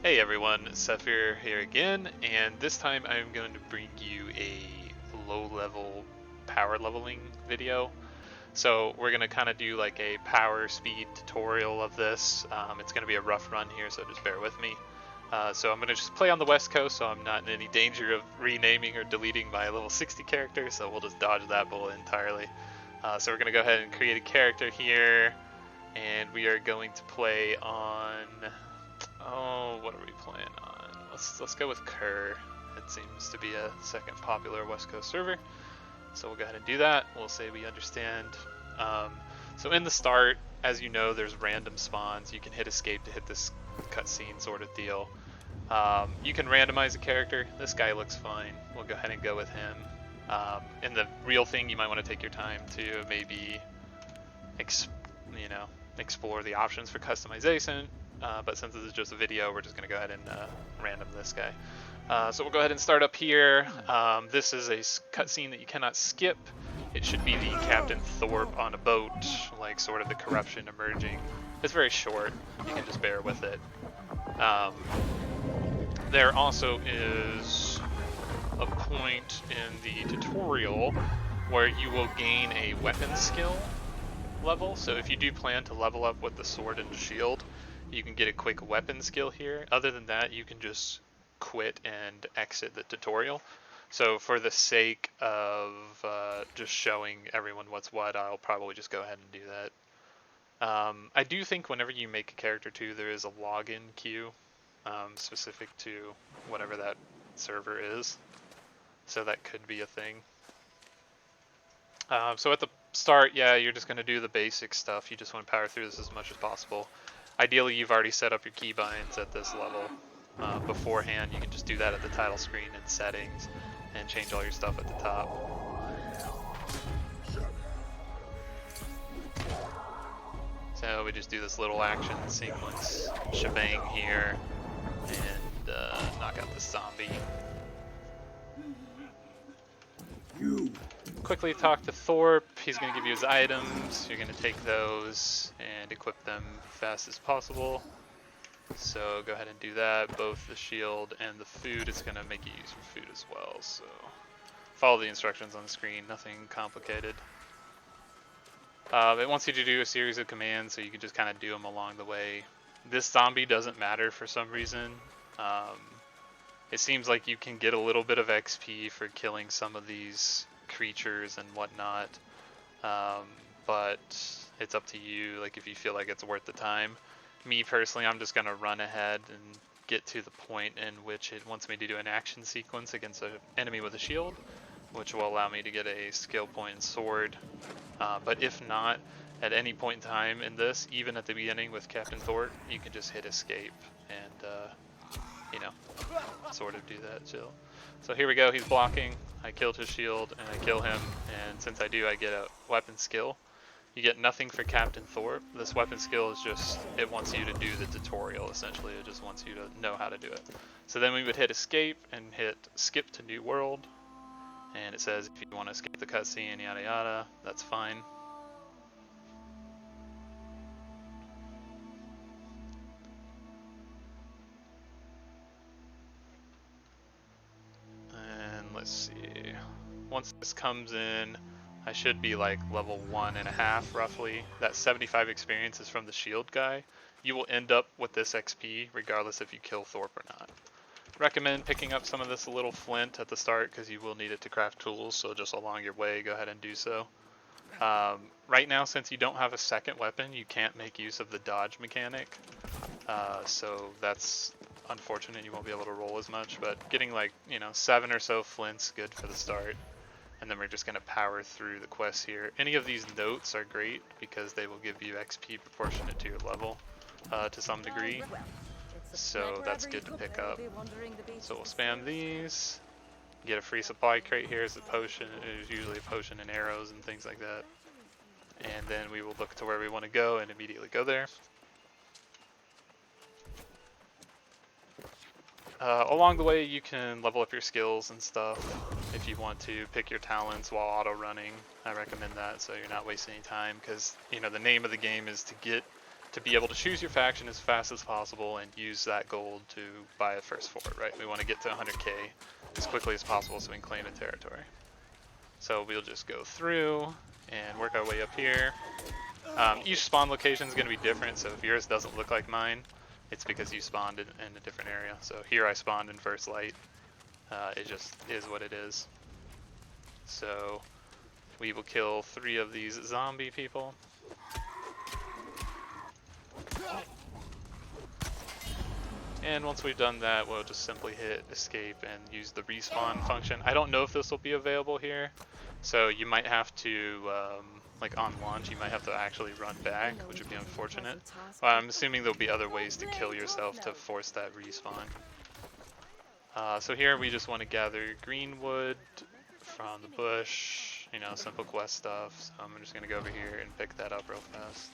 Hey everyone, Sethphir here again, and this time I'm going to bring you a low-level power leveling video. So we're going to kind of do like a power speed tutorial of this. It's going to be a rough run here, so just bear with me. So I'm going to just play on the west coast, so I'm not in any danger of renaming or deleting my level 60 character, so we'll just dodge that bullet entirely. So we're going to go ahead and create a character here, and we are going to play on... Oh, what are we playing on? Let's go with Kerr. It seems to be a second popular West Coast server. So we'll go ahead and do that. We'll say we understand. So in the start, as you know, there's random spawns. You can hit escape to hit this cutscene sort of deal. You can randomize a character. This guy looks fine. We'll go ahead and go with him. And the real thing, you might want to take your time to maybe, explore the options for customization. But since this is just a video, we're just going to go ahead and random this guy. So we'll go ahead and start up here. This is a cutscene that you cannot skip. It should be the Captain Thorpe on a boat, like sort of the corruption emerging. It's very short. You can just bear with it. There also is a point in the tutorial where you will gain a weapon skill level. So if you do plan to level up with the sword and shield, you can get a quick weapon skill here. Other than that, you can just quit and exit the tutorial. So for the sake of just showing everyone what's what, I'll probably just go ahead and do that. I do think whenever you make a character too, there is a login queue specific to whatever that server is. So that could be a thing. So at the start, yeah, you're just going to do the basic stuff. You just want to power through this as much as possible. Ideally, you've already set up your keybinds at this level beforehand. You can just do that at the title screen and settings and change all your stuff at the top. So we just do this little action sequence shebang here and knock out this zombie. Quickly talk to Thorpe. He's going to give you his items. You're going to take those and equip them fast as possible. So go ahead and do that. Both the shield and the food, it's going to make you use your food as well. So follow the instructions on the screen, nothing complicated. It wants you to do a series of commands, so you can just kind of do them along the way. This zombie doesn't matter for some reason. It seems like you can get a little bit of XP for killing some of these creatures and whatnot, but it's up to you, like if you feel like it's worth the time. Me personally, I'm just gonna run ahead and get to the point in which it wants me to do an action sequence against an enemy with a shield, which will allow me to get a skill point in sword. But if not, at any point in time in this, even at the beginning with Captain Thorpe, you can just hit escape and sort of do that chill. So here we go, he's blocking, I killed his shield, and I kill him, and since I do, I get a weapon skill. You get nothing for Captain Thorpe. This weapon skill is just, it wants you to do the tutorial, essentially. It just wants you to know how to do it. So then we would hit escape and hit skip to new world, and it says if you want to escape the cutscene, yada yada, that's fine. Let's see, once this comes in, I should be like level 1.5 roughly. That 75 experience is from the shield guy. You will end up with this XP regardless if you kill Thorpe or not. Recommend picking up some of this little flint at the start because you will need it to craft tools, so just along your way, go ahead and do so. Right now, since you don't have a second weapon, you can't make use of the dodge mechanic. So that's unfortunate, you won't be able to roll as much, but getting like, 7 or so flints good for the start. And then we're just going to power through the quests here. Any of these notes are great because they will give you XP proportionate to your level to some degree. So that's good to pick up. So we'll spam these. Get a free supply crate here as a potion. There's usually a potion and arrows and things like that. And then we will look to where we want to go and immediately go there. Along the way, you can level up your skills and stuff if you want to. Pick your talents while auto running. I recommend that so you're not wasting any time because the name of the game is to get to be able to choose your faction as fast as possible and use that gold to buy a first fort, right? We want to get to 100k as quickly as possible so we can claim a territory. So we'll just go through and work our way up here. Each spawn location is going to be different, so if yours doesn't look like mine, it's because you spawned in a different area. So here I spawned in First Light. It just is what it is. So we will kill 3 of these zombie people. And once we've done that, we'll just simply hit escape and use the respawn function. I don't know if this will be available here, so you might have to, like on launch, you might have to actually run back, which would be unfortunate. But I'm assuming there'll be other ways to kill yourself to force that respawn. So here we just want to gather green wood from the bush, you know, simple quest stuff. So I'm just going to go over here and pick that up real fast.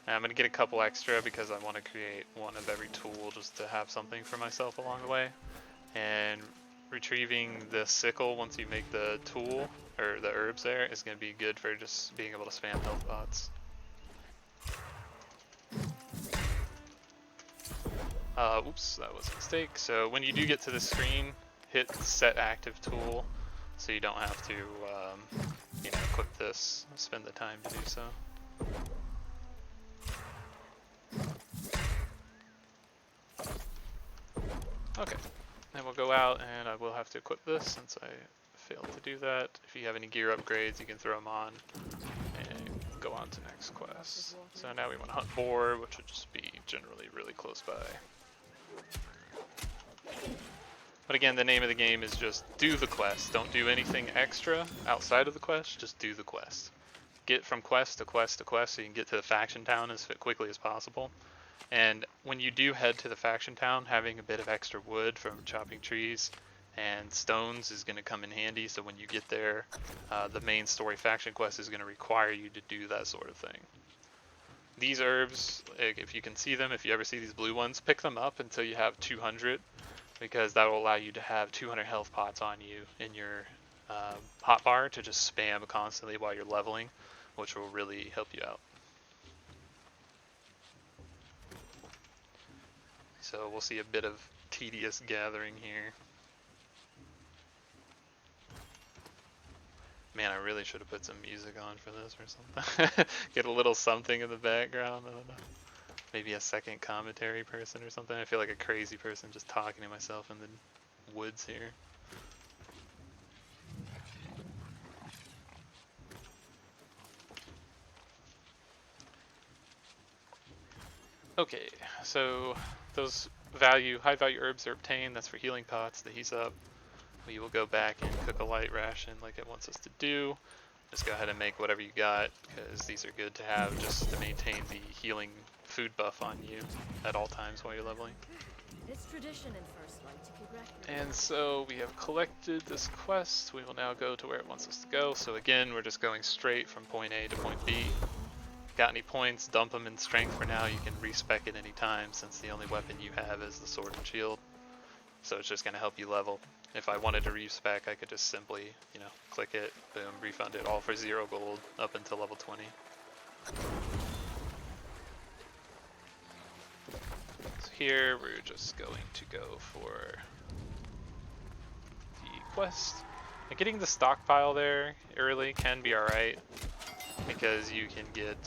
And I'm going to get a couple extra because I want to create one of every tool just to have something for myself along the way. And retrieving the sickle once you make the tool, or the herbs there, is going to be good for just being able to spam health pots. Oops, that was a mistake. So when you do get to the screen, hit set active tool so you don't have to, you know, equip this, spend the time to do so. Okay, then we'll go out and I will have to equip this since I failed to do that. If you have any gear upgrades, you can throw them on and go on to next quest. So now we want to hunt boar, which would just be generally really close by. But again, the name of the game is just do the quest. Don't do anything extra outside of the quest, just do the quest. Get from quest to quest to quest so you can get to the faction town as quickly as possible. And when you do head to the faction town, having a bit of extra wood from chopping trees and stones is going to come in handy, so when you get there, the main story faction quest is going to require you to do that sort of thing. These herbs, if you can see them, if you ever see these blue ones, pick them up until you have 200, because that will allow you to have 200 health pots on you in your hotbar to just spam constantly while you're leveling, which will really help you out. So we'll see a bit of tedious gathering here. Man, I really should have put some music on for this or something. Get a little something in the background, I don't know. Maybe a second commentary person or something. I feel like a crazy person just talking to myself in the woods here. Okay, so those high value herbs are obtained. That's for healing pots that heats up. We will go back and cook a light ration like it wants us to do. Just go ahead and make whatever you got, because these are good to have just to maintain the healing food buff on you at all times while you're leveling. It's tradition in First Light to congratulate. And so we have collected this quest. We will now go to where it wants us to go. So again, we're just going straight from point A to point B. Got any points, dump them in strength for now. You can respec it any time since the only weapon you have is the sword and shield. So it's just going to help you level. If I wanted to respec, I could just simply, you know, click it, boom, refund it all for 0 gold up until level 20. So here we're just going to go for the quest. And getting the stockpile there early can be alright, because you can get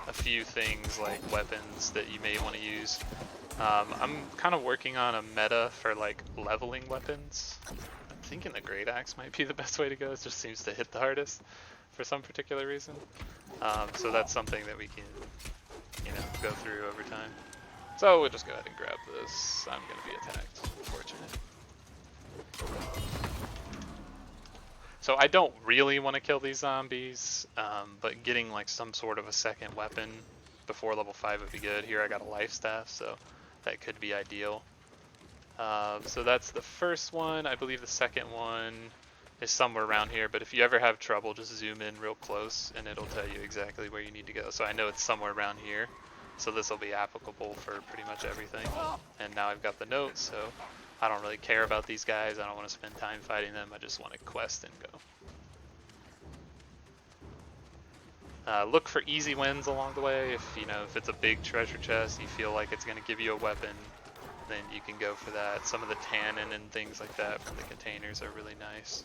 a few things like weapons that you may want to use. I'm kind of working on a meta for like leveling weapons. I'm thinking the Great Axe might be the best way to go. It just seems to hit the hardest for some particular reason. So that's something that we can, you know, go through over time. So we'll just go ahead and grab this. I'm going to be attacked, unfortunate. So I don't really want to kill these zombies, but getting like some sort of a second weapon before level 5 would be good. Here I got a life staff, so that could be ideal. So that's the first one. I believe the second one is somewhere around here, but if you ever have trouble, just zoom in real close and it'll tell you exactly where you need to go. So I know it's somewhere around here, so this will be applicable for pretty much everything. And now I've got the note, so I don't really care about these guys. I don't want to spend time fighting them. I just want to quest and go. Look for easy wins along the way. If if it's a big treasure chest, you feel like it's going to give you a weapon, then you can go for that. Some of the tannin and things like that from the containers are really nice.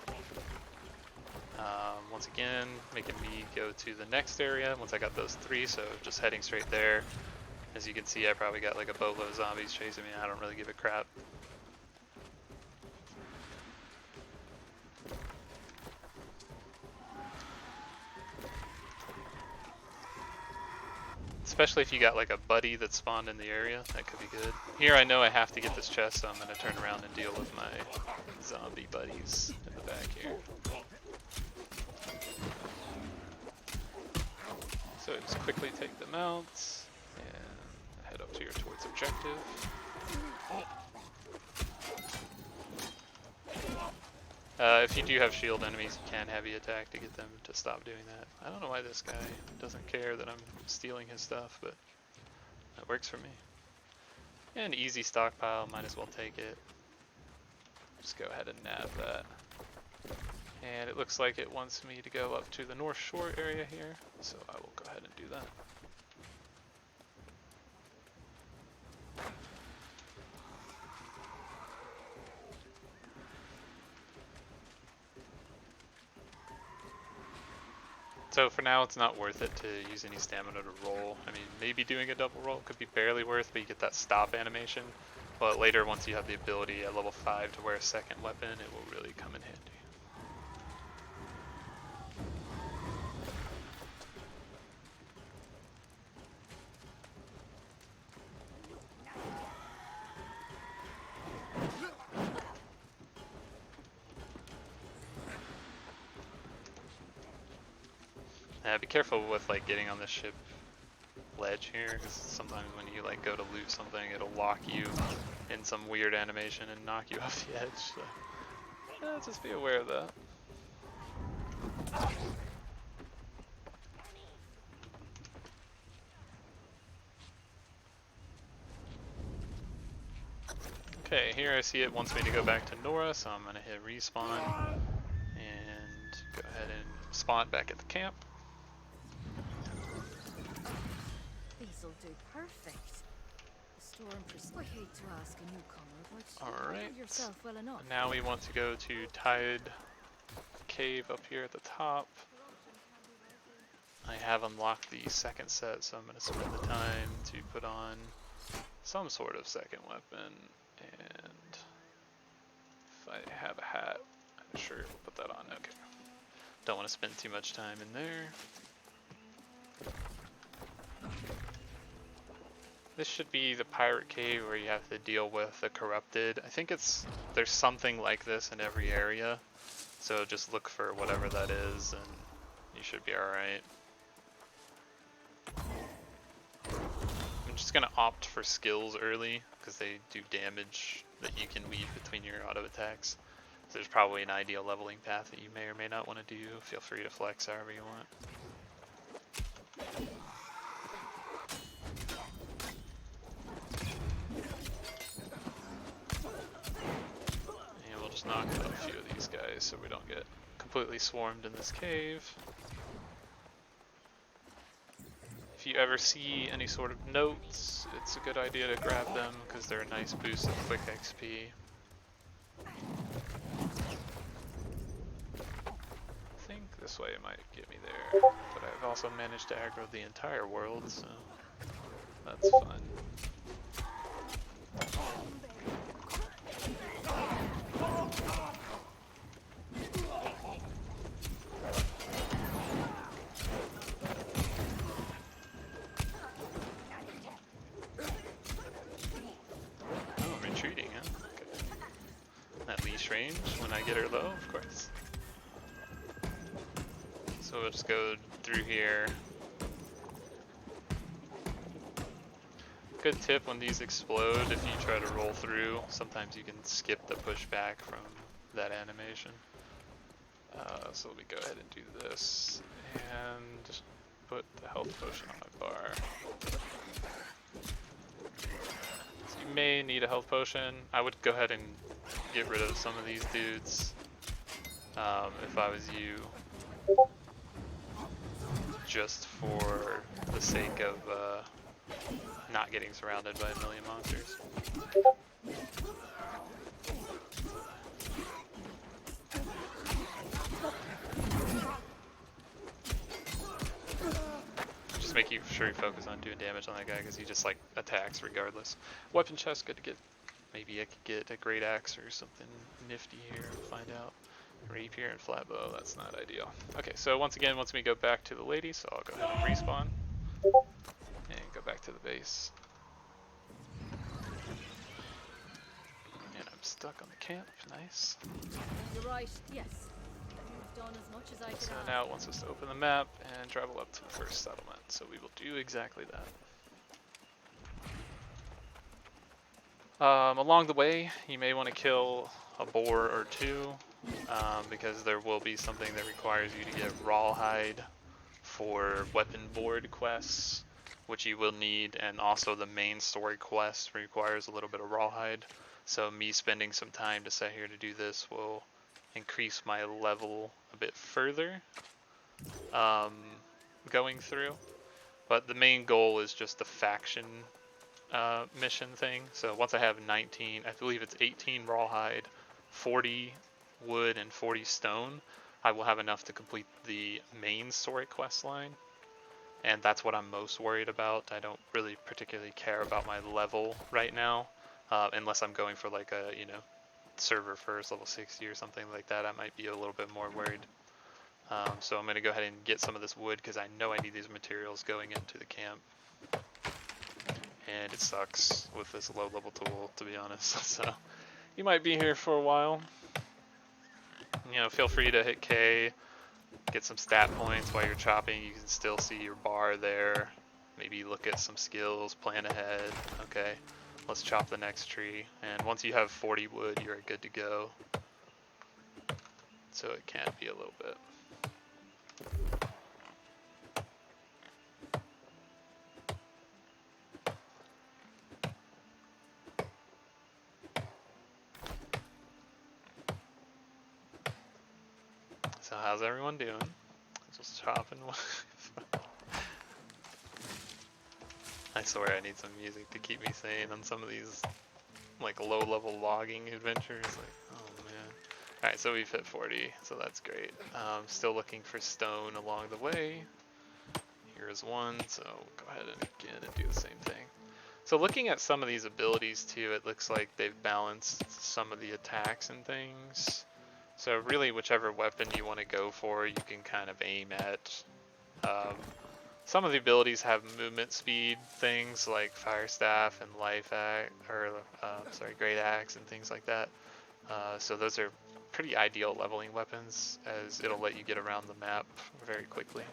Once again, making me go to the next area once I got those 3, so just heading straight there. As you can see, I probably got like a boatload of zombies chasing me. I don't really give a crap. Especially if you got like a buddy that spawned in the area, that could be good. Here I know I have to get this chest, so I'm going to turn around and deal with my zombie buddies in the back here. So just quickly take them out and head up to towards objective. If you do have shield enemies, you can heavy attack to get them to stop doing that. I don't know why this guy doesn't care that I'm stealing his stuff, but that works for me. And easy stockpile, might as well take it. Just go ahead and nab that. And it looks like it wants me to go up to the North Shore area here, so I will go ahead and do that. So for now, it's not worth it to use any stamina to roll. I mean, maybe doing a double roll could be barely worth, but you get that stop animation. But later, once you have the ability at level 5 to wear a second weapon, it will really come in handy. Be careful with like getting on the ship ledge here, because sometimes when you like go to loot something, it'll lock you in some weird animation and knock you off the edge. So yeah, just be aware of that. Okay, here I see it wants me to go back to Nora, so I'm gonna hit respawn and go ahead and spawn back at the camp. These'll do perfect. I hate to ask a newcomer, but you Alright, know yourself well enough. now we want to go to Tide Cave up here at the top. I have unlocked the second set, so I'm going to spend the time to put on some sort of second weapon, and if I have a hat, I'm sure we'll put that on. Okay. Don't want to spend too much time in there. This should be the pirate cave where you have to deal with the corrupted. I think there's something like this in every area, so just look for whatever that is and you should be alright. I'm just gonna opt for skills early because they do damage that you can weave between your auto attacks. So there's probably an ideal leveling path that you may or may not want to do. Feel free to flex however you want. Just knock out a few of these guys so we don't get completely swarmed in this cave. If you ever see any sort of notes, it's a good idea to grab them because they're a nice boost of quick XP. I think this way might get me there, but I've also managed to aggro the entire world, so that's fun. Range when I get her low, of course. So we'll just go through here. Good tip when these explode, if you try to roll through, sometimes you can skip the pushback from that animation. So we go ahead and do this and just put the health potion on my bar. So you may need a health potion. I would go ahead and get rid of some of these dudes if I was you. just for the sake of not getting surrounded by a million monsters. Just making sure you focus on doing damage on that guy because he just like attacks regardless. Weapon chest, good to get. Maybe I could get a great axe or something nifty here. Find out. Rapier and flat bow, that's not ideal. Okay, so once again, once we go back to the lady, so I'll go ahead and respawn and go back to the base. And I'm stuck on the camp, nice. You're right, yes. You've done as much as I could So ask. now it wants us to open the map and travel up to the first settlement, so we will do exactly that. Along the way, you may want to kill a boar or two, because there will be something that requires you to get rawhide for weapon board quests, which you will need, and also the main story quest requires a little bit of rawhide. So me spending some time to sit here to do this will increase my level a bit further going through. But the main goal is just the faction mission thing. So once I have 19, I believe it's 18 rawhide, 40 wood, and 40 stone, I will have enough to complete the main story quest line. And that's what I'm most worried about. I don't really particularly care about my level right now, unless I'm going for like a, you know, server first, level 60 or something like that. I might be a little bit more worried. So I'm going to go ahead and get some of this wood because I know I need these materials going into the camp. And it sucks with this low level tool, to be honest. So you might be here for a while. You know, feel free to hit K, get some stat points while you're chopping. You can still see your bar there. Maybe look at some skills, plan ahead. Okay, let's chop the next tree. And once you have 40 wood, you're good to go. So it can be a little bit. So how's everyone doing? Just chopping. I swear I need some music to keep me sane on some of these like low level logging adventures. Like, oh man. Alright, so we've hit 40, so that's great. Still looking for stone along the way. Here's one, so go ahead and again and do the same thing. So looking at some of these abilities too, it looks like they've balanced some of the attacks and things. So really whichever weapon you want to go for, you can kind of aim at. Some of the abilities have movement speed things like Fire Staff and Life Axe, or Great Axe and things like that. So those are pretty ideal leveling weapons as it'll let you get around the map very quickly.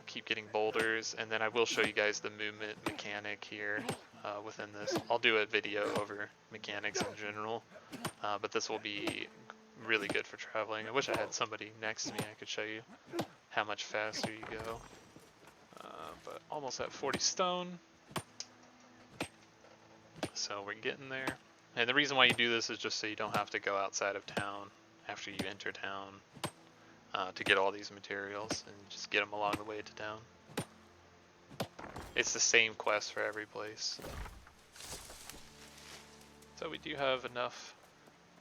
Keep getting boulders, and then I will show you guys the movement mechanic here within this. I'll do a video over mechanics in general, but this will be really good for traveling. I wish I had somebody next to me I could show you how much faster you go. But almost at 40 stone, so we're getting there. And the reason why you do this is just so you don't have to go outside of town after you enter town to get all these materials, and just get them along the way to town. It's the same quest for every place. So we do have enough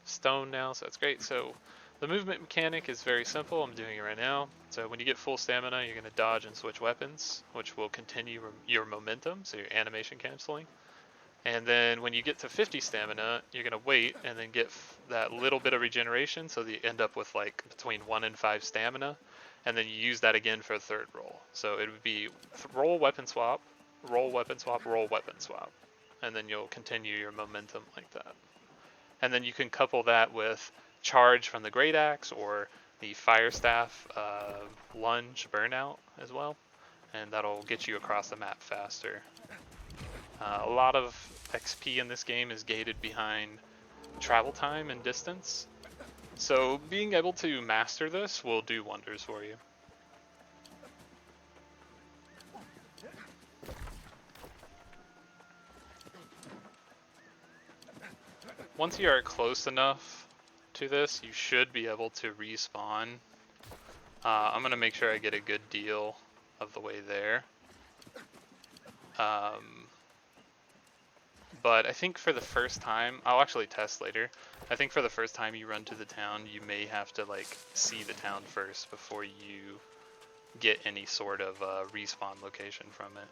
stone now, so that's great. So the movement mechanic is very simple. I'm doing it right now. So when you get full stamina, you're going to dodge and switch weapons, which will continue your momentum, so your animation canceling. And then when you get to 50 stamina, you're going to wait and then get that little bit of regeneration, so that you end up with like between 1 and 5 stamina, and then you use that again for a third roll. So it would be roll, weapon swap, roll, weapon swap, roll, weapon swap. And then you'll continue your momentum like that. And then you can couple that with charge from the Great Axe or the Fire Staff lunge burnout as well. And that'll get you across the map faster. A lot of XP in this game is gated behind travel time and distance. So being able to master this will do wonders for you. Once you are close enough to this, you should be able to respawn I'm gonna make sure I get a good deal of the way there. But I think for the first time, I'll actually test later. I think for the first time you run to the town, you may have to like see the town first before you get any sort of respawn location from it.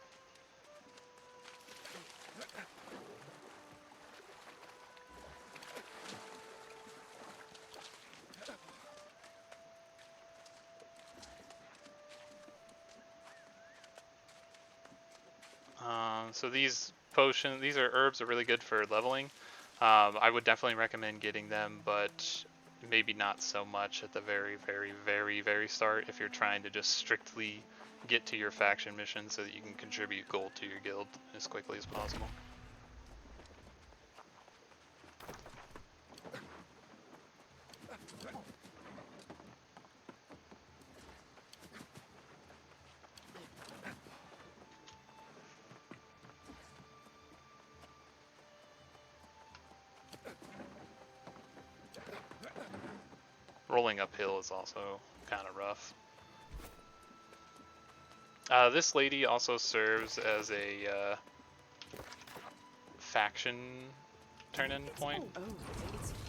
So these herbs are really good for leveling. I would definitely recommend getting them, but maybe not so much at the very, very, very, very start if you're trying to just strictly get to your faction mission so that you can contribute gold to your guild as quickly as possible. Rolling uphill is also kind of rough. This lady also serves as a faction turn-in point.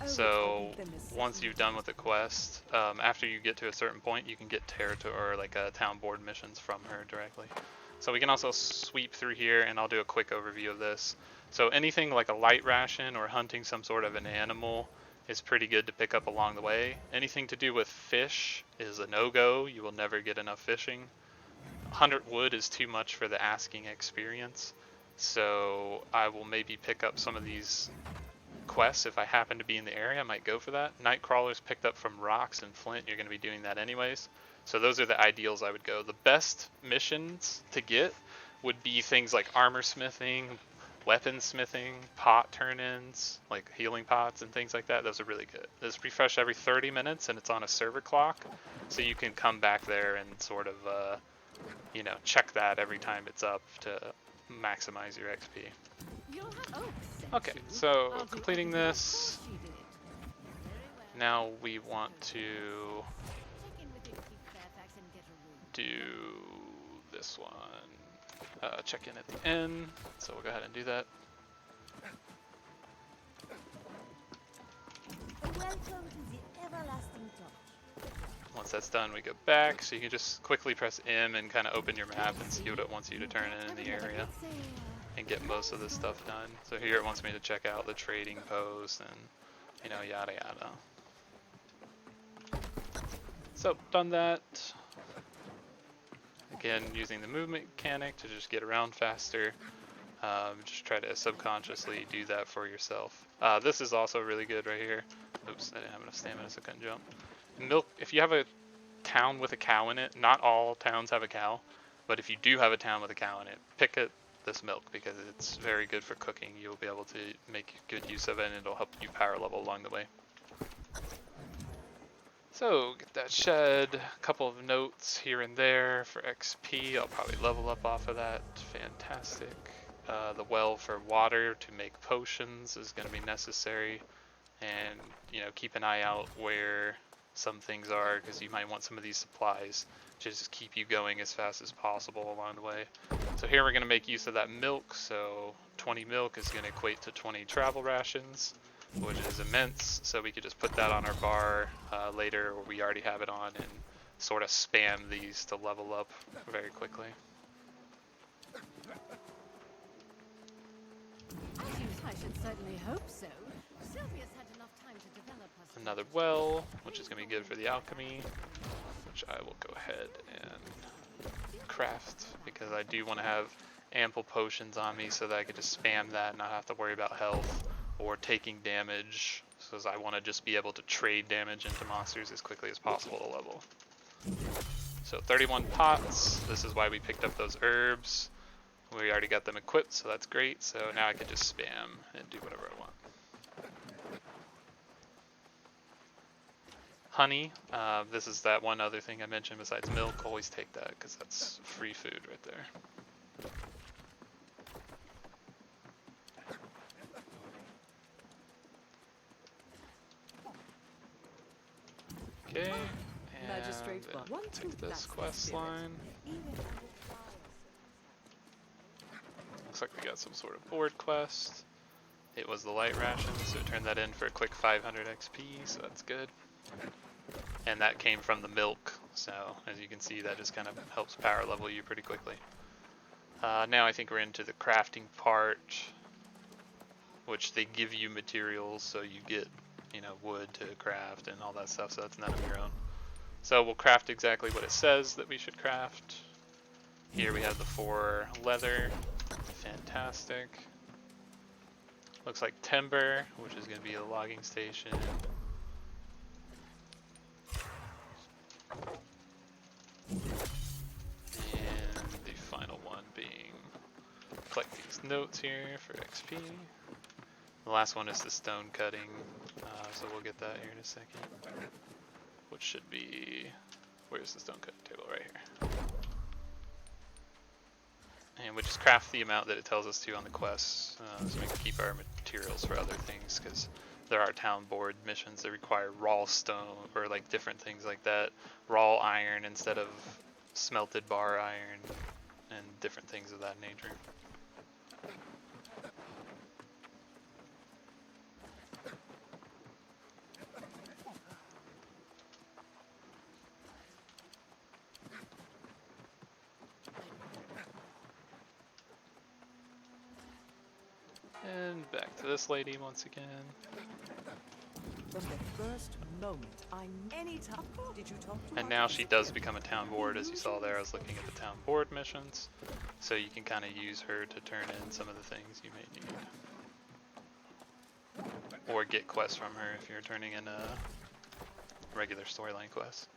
So once you've done with the quest, after you get to a certain point, you can get territory or like town board missions from her directly. So we can also sweep through here, and I'll do a quick overview of this. So anything like a light ration or hunting some sort of an animal is pretty good to pick up along the way. Anything to do with fish is a no-go. You will never get enough fishing. 100 wood is too much for the asking experience. So I will maybe pick up some of these quests if I happen to be in the area. I might go for that. Night crawlers picked up from rocks and flint. You're going to be doing that anyways. So those are the ideals I would go. The best missions to get would be things like armor smithing, weapon smithing, pot turn-ins, like healing pots and things like that. Those are really good. This refresh every 30 minutes and it's on a server clock. So you can come back there and sort of, check that every time it's up to maximize your XP. Okay, so completing this, now we want to do this one, check in at the inn, so we'll go ahead and do that. Once that's done, we go back, so you can just quickly press M and kind of open your map and see what it wants you to turn in the area and get most of this stuff done. So here it wants me to check out the trading post and, yada yada. So, done that. Again, using the movement mechanic to just get around faster. Just try to subconsciously do that for yourself. This is also really good right here. Oops, I didn't have enough stamina, so I couldn't jump. Milk, if you have a town with a cow in it, not all towns have a cow, but if you do have a town with a cow in it, pick this milk because it's very good for cooking. You'll be able to make good use of it and it'll help you power level along the way. So, get that shed, a couple of notes here and there for XP. I'll probably level up off of that. Fantastic. The well for water to make potions is going to be necessary. And, keep an eye out where some things are because you might want some of these supplies to just keep you going as fast as possible along the way. So here we're going to make use of that milk. So 20 milk is going to equate to 20 travel rations, which is immense. So we could just put that on our bar later, or we already have it on, and sort of spam these to level up very quickly. I should certainly hope so. Sylvia's had enough time to develop her. Another well, which is going to be good for the alchemy, which I will go ahead and craft because I do want to have ample potions on me so that I could just spam that and not have to worry about health or taking damage, because I want to just be able to trade damage into monsters as quickly as possible to level. So 31 pots, this is why we picked up those herbs. We already got them equipped, so that's great. So now I can just spam and do whatever I want. Honey, this is that one other thing I mentioned besides milk. Always take that because that's free food right there. Okay, magistrate, then but one take truth, this that's the quest spirit. line. Even Looks like we got some sort of board quest. It was the light ration, so it turned that in for a quick 500 XP, so that's good. And that came from the milk, so as you can see, that just kind of helps power level you pretty quickly. Now I think we're into the crafting part, which they give you materials, so you get, you know, wood to craft and all that stuff, so that's none of your own. So we'll craft exactly what it says that we should craft. Here we have the 4 leather, fantastic. Looks like timber, which is going to be a logging station. And the final one being collect these notes here for XP. The last one is the stone cutting, so we'll get that here in a second. Which should be, where's the stone cutting table? Right here. And we just craft the amount that it tells us to on the quests, so we can keep our materials for other things, because there are town board missions that require raw stone, or like different things like that. Raw iron instead of smelted bar iron, and different things of that nature. And back to this lady once again. From the first moment, any time. Did you talk to And her? now she does become a town board, as you saw there. I was looking at the town board missions, so you can kind of use her to turn in some of the things you may need. Or get quests from her if you're turning in a regular storyline quest.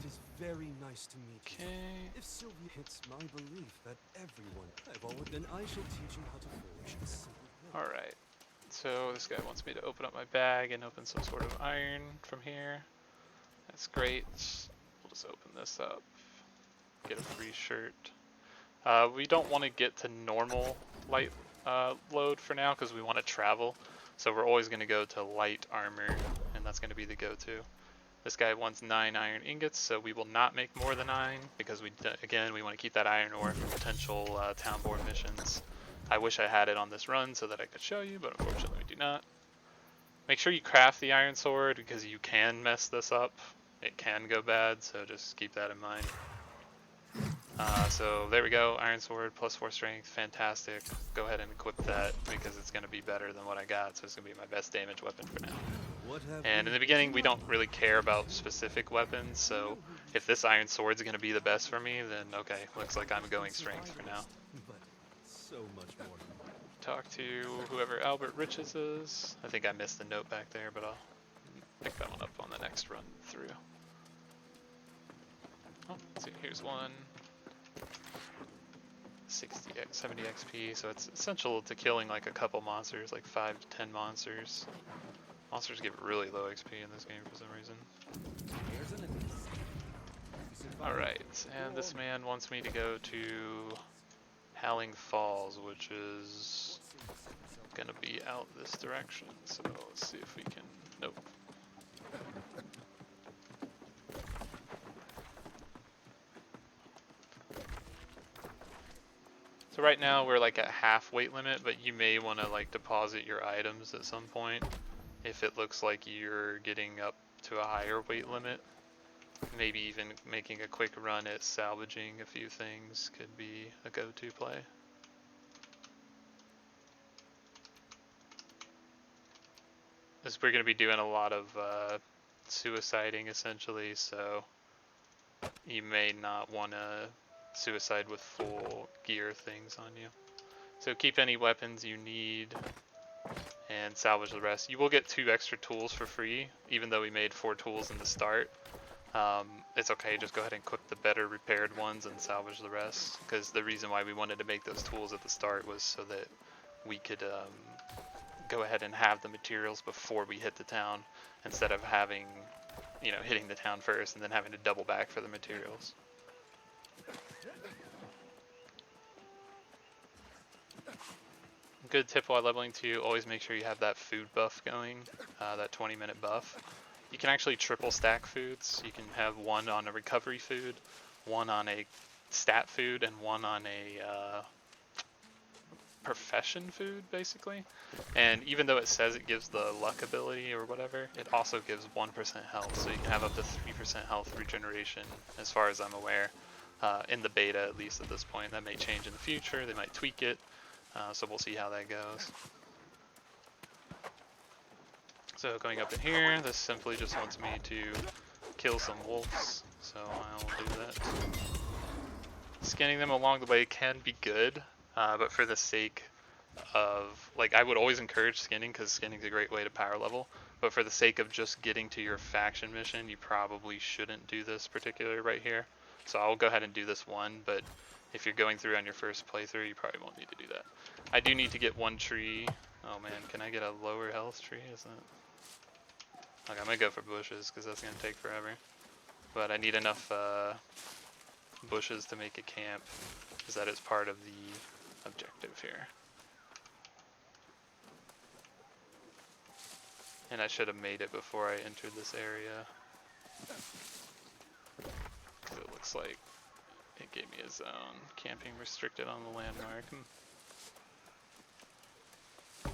It is very nice to meet you. Okay. If Sylvia, it's my belief that everyone, then I shall teach you how to forge a simple hill. Alright. So this guy wants me to open up my bag and open some sort of iron from here. That's great. We'll just open this up. Get a free shirt. We don't want to get to normal light load for now because we want to travel. So we're always going to go to light armor, and that's going to be the go-to. This guy wants 9 iron ingots, so we will not make more than 9 because we want to keep that iron ore for potential town board missions. I wish I had it on this run so that I could show you, but unfortunately we do not. Make sure you craft the iron sword because you can mess this up. It can go bad, so just keep that in mind. So there we go, iron sword plus 4 strength, fantastic. Go ahead and equip that because it's going to be better than what I got, so it's going to be my best damage weapon for now. And in the beginning we don't really care about specific weapons, so if this iron sword's going to be the best for me, then okay, looks like I'm going strength for now. But so much more. Talk to whoever Albert Riches is. I think I missed the note back there, but I'll pick that one up on the next run through. Oh, let's see, here's one. 70 XP, so it's essential to killing like a couple monsters, like 5 to 10 monsters. Monsters give really low XP in this game for some reason. Alright, and this man wants me to go to Howling Falls, which is gonna be out this direction, so let's see if we can, nope. So right now we're like at half weight limit, but you may want to like deposit your items at some point if it looks like you're getting up to a higher weight limit. Maybe even making a quick run at salvaging a few things could be a go-to play. As we're going to be doing a lot of suiciding essentially, so you may not want to suicide with full gear things on you. So keep any weapons you need and salvage the rest. You will get 2 extra tools for free, even though we made 4 tools in the start. It's okay, just go ahead and cook the better repaired ones and salvage the rest, because the reason why we wanted to make those tools at the start was so that we could go ahead and have the materials before we hit the town, instead of having, you know, hitting the town first and then having to double back for the materials. Good tip while leveling too, always make sure you have that food buff going, that 20-minute buff. You can actually triple stack foods. You can have one on a recovery food, one on a stat food, and one on a profession food, basically. And even though it says it gives the luck ability or whatever, it also gives 1% health, so you can have up to 3% health regeneration, as far as I'm aware, in the beta, at least at this point. That may change in the future, they might tweak it, so we'll see how that goes. So going up in here, this simply just wants me to kill some wolves, so I'll do that. Skinning them along the way can be good, but for the sake of, like, I would always encourage skinning because skinning is a great way to power level, but for the sake of just getting to your faction mission, you probably shouldn't do this particular right here. So I'll go ahead and do this one, but if you're going through on your first playthrough, you probably won't need to do that. I do need to get one tree. Oh man, can I get a lower health tree? Is that... Okay, I'm gonna go for bushes because that's gonna take forever. But I need enough bushes to make a camp, because that is part of the objective here. And I should have made it before I entered this area, because it looks like it gave me a zone. Camping restricted on the landmark.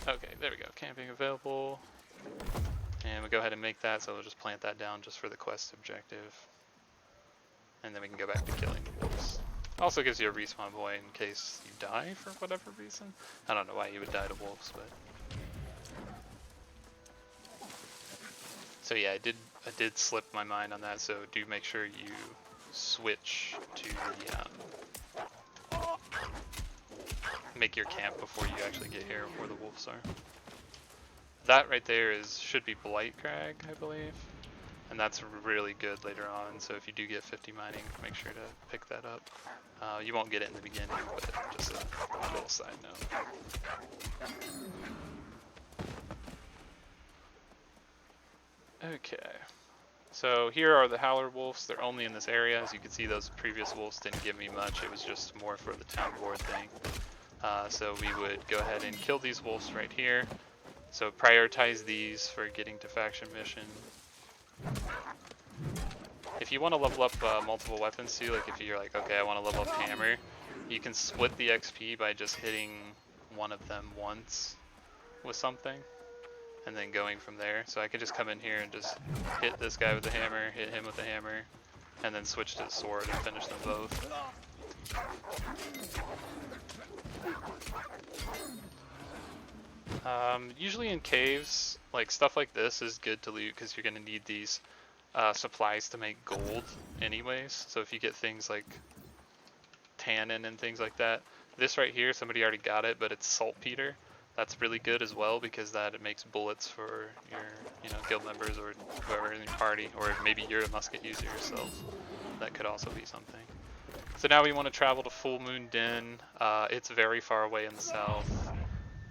Okay, there we go. Camping available. And we'll go ahead and make that, so we'll just plant that down just for the quest objective. And then we can go back to killing the wolves. Also gives you a respawn point in case you die for whatever reason. I don't know why you would die to wolves, but... So yeah, I did slip my mind on that, so do make sure you switch to the, make your camp before you actually get here, where the wolves are. That right there should be Blight Crag, I believe. And that's really good later on, so if you do get 50 mining, make sure to pick that up. You won't get it in the beginning, but just a little side note. Okay, so here are the Howler Wolves. They're only in this area. As you can see, those previous wolves didn't give me much. It was just more for the town board thing. So we would go ahead and kill these wolves right here. So prioritize these for getting to faction mission. If you want to level up multiple weapons too, like if you're like, okay, I want to level up hammer, you can split the XP by just hitting one of them once with something, and then going from there. So I could just come in here and just hit this guy with the hammer, hit him with the hammer, and then switch to the sword and finish them both. Usually in caves, like stuff like this is good to loot because you're going to need these supplies to make gold anyways. So if you get things like tannin and things like that, this right here, somebody already got it, but it's saltpeter. That's really good as well because it makes bullets for your guild members or whoever in your party, or maybe you're a musket user yourself. That could also be something. So now we want to travel to Full Moon Den. It's very far away in the south.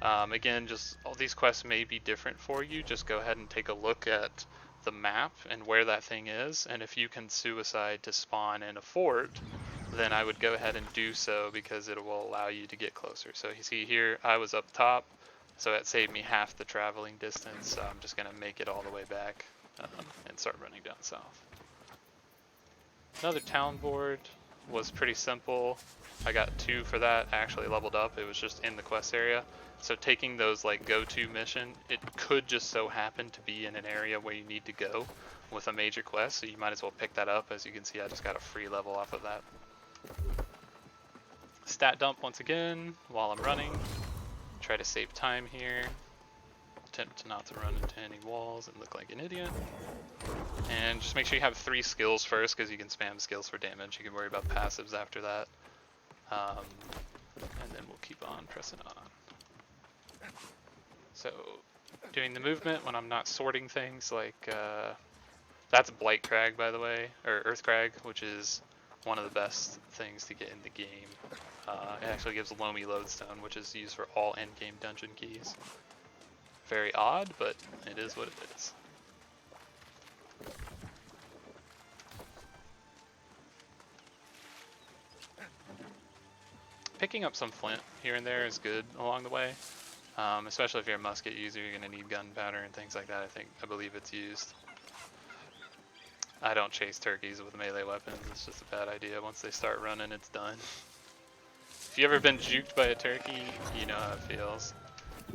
Again, just all these quests may be different for you. Just go ahead and take a look at the map and where that thing is, and if you can suicide to spawn in a fort, then I would go ahead and do so because it will allow you to get closer. So you see here, I was up top, so that saved me half the traveling distance. So I'm just going to make it all the way back and start running down south. Another town board was pretty simple. I got 2 for that. I actually leveled up. It was just in the quest area. So taking those like go-to mission, it could just so happen to be in an area where you need to go with a major quest, so you might as well pick that up. As you can see, I just got a free level off of that. Stat dump once again while I'm running. Try to save time here. Attempt not to run into any walls and look like an idiot. And just make sure you have 3 skills first, because you can spam skills for damage. You can worry about passives after that. And then we'll keep on pressing on. So, doing the movement when I'm not sorting things, like, that's Blight Crag, by the way, or Earth Crag, which is one of the best things to get in the game. It actually gives Loamy Lodestone, which is used for all endgame dungeon keys. Very odd, but it is what it is. picking up some flint here and there is good along the way. Especially if you're a musket user, you're going to need gunpowder and things like that. I believe it's used. I don't chase turkeys with melee weapons. It's just a bad idea. Once they start running, it's done. If you've ever been juked by a turkey, you know how it feels.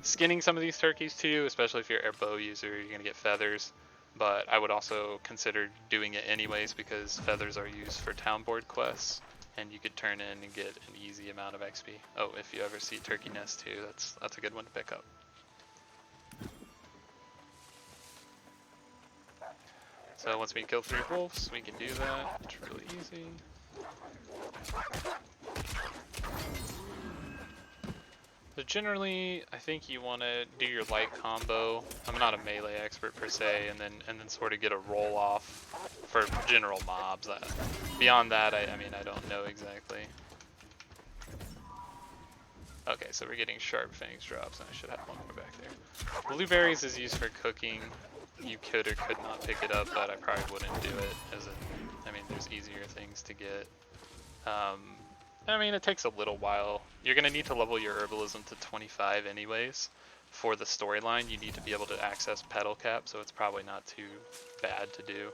Skinning some of these turkeys too, especially if you're a bow user, you're going to get feathers. But I would also consider doing it anyways because feathers are used for town board quests. And you could turn in and get an easy amount of XP. Oh, if you ever see turkey nest too, that's a good one to pick up. So once we kill 3 wolves, we can do that. It's really easy. So generally, I think you want to do your light combo. I'm not a melee expert per se, and then sort of get a roll off for general mobs. Beyond that, I mean, I don't know exactly. Okay, so we're getting sharp fangs drops, and I should have one more back there. Blueberries is used for cooking. You could or could not pick it up, but I probably wouldn't do it I mean, there's easier things to get. I mean, it takes a little while. You're going to need to level your herbalism to 25 anyways. For the storyline, you need to be able to access Petal Cap, so it's probably not too bad to do.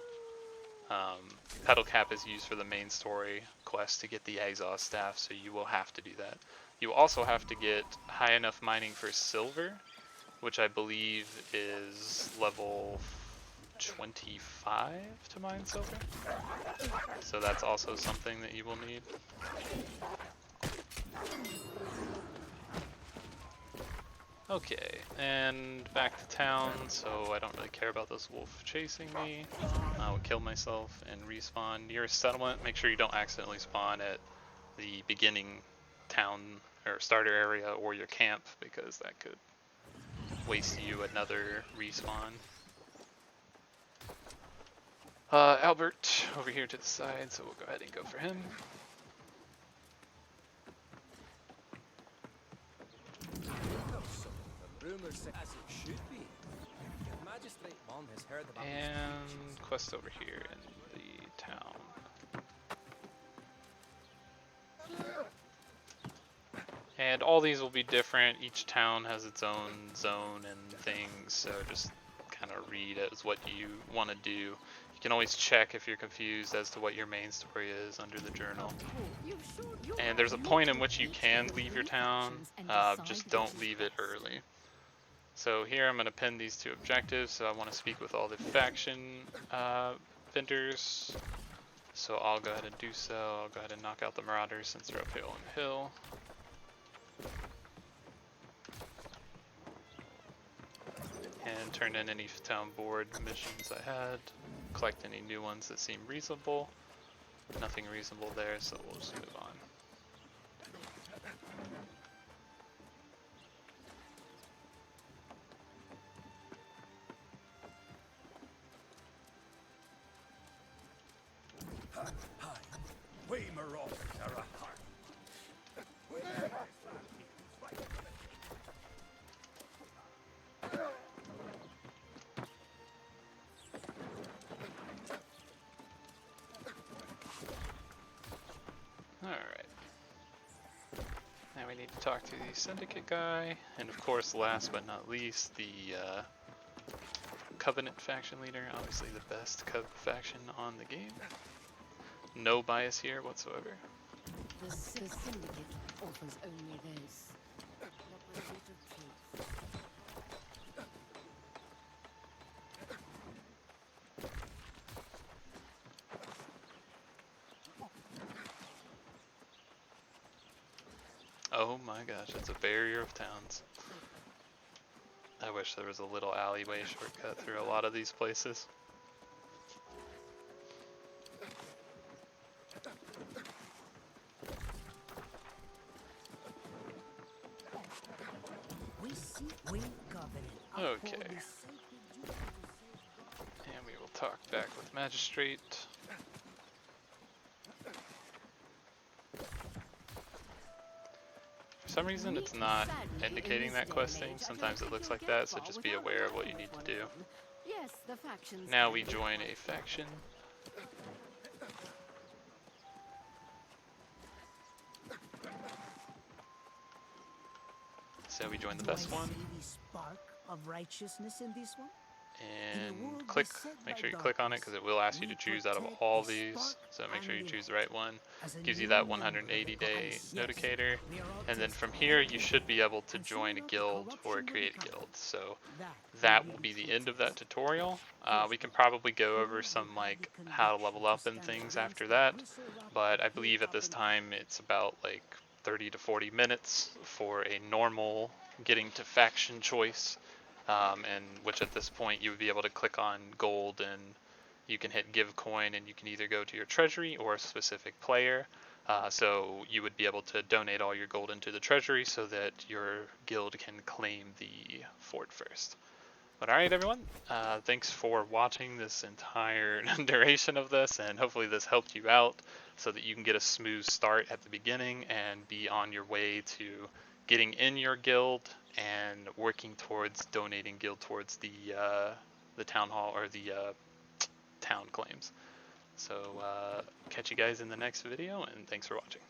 Petal Cap is used for the main story quest to get the exhaust staff, so you will have to do that. You also have to get high enough mining for silver, which I believe is level 25 to mine silver. So that's also something that you will need. Okay, and back to town, so I don't really care about this wolf chasing me. I will kill myself and respawn near a settlement. Make sure you don't accidentally spawn at the beginning town or starter area or your camp, because that could waste you another respawn. Albert over here to the side, so we'll go ahead and go for him. Rumors say as it should be. Magistrate one has heard about And quest over here in the town. And all these will be different. Each town has its own zone and things, so just kind of read as what you want to do. You can always check if you're confused as to what your main story is under the journal. And there's a point in which you can leave your town, just don't leave it early. So here I'm going to pin these 2 objectives, so I want to speak with all the faction vendors. So I'll go ahead and do so. I'll go ahead and knock out the marauders since they're up here on the hill. And turn in any town board missions I had. Collect any new ones that seem reasonable. Nothing reasonable there, so we'll just move on. Alright. Now we need to talk to the syndicate guy, and of course, last but not least, the Covenant faction leader, obviously the best faction on the game. No bias here whatsoever. The syndicate offers only this. Not a bit of truth. Oh my gosh, it's a barrier of towns. I wish there was a little alleyway shortcut through a lot of these places. Okay. And we will talk back with Magistrate. For some reason it's not indicating that questing. Sometimes it looks like that, so just be aware of what you need to do. Now we join a faction. So we join the Do I best one, see the spark of righteousness in this one? In a and world click, beset make by sure you click on it because darkness, it will ask you to we choose out of protect all the these. spark So make sure and you the choose the light. right one. As a Gives you new that member of the 180 day Yes, notificator, we are all and then just from here you collaborators, should be able to and join soon a enough the guild or corruption will be create a covered. guild. So That that will the be the true end of that test. tutorial. We First can though, probably go over who would some have the like how to conviction level to up and stand things against after the that, bristle-wrapped but I believe at this hip-hopping time it's about like 30 to 40 minutes for a normal getting to faction choice, and which at this point you would be able to click on gold and you can hit give coin and you can either go to your treasury or a specific player. So you would be able to donate all your gold into the treasury so that your guild can claim the fort first. But alright everyone, thanks for watching this entire duration of this, and hopefully this helped you out so that you can get a smooth start at the beginning and be on your way to getting in your guild and working towards donating guild towards the town hall or the town claims. So catch you guys in the next video, and thanks for watching.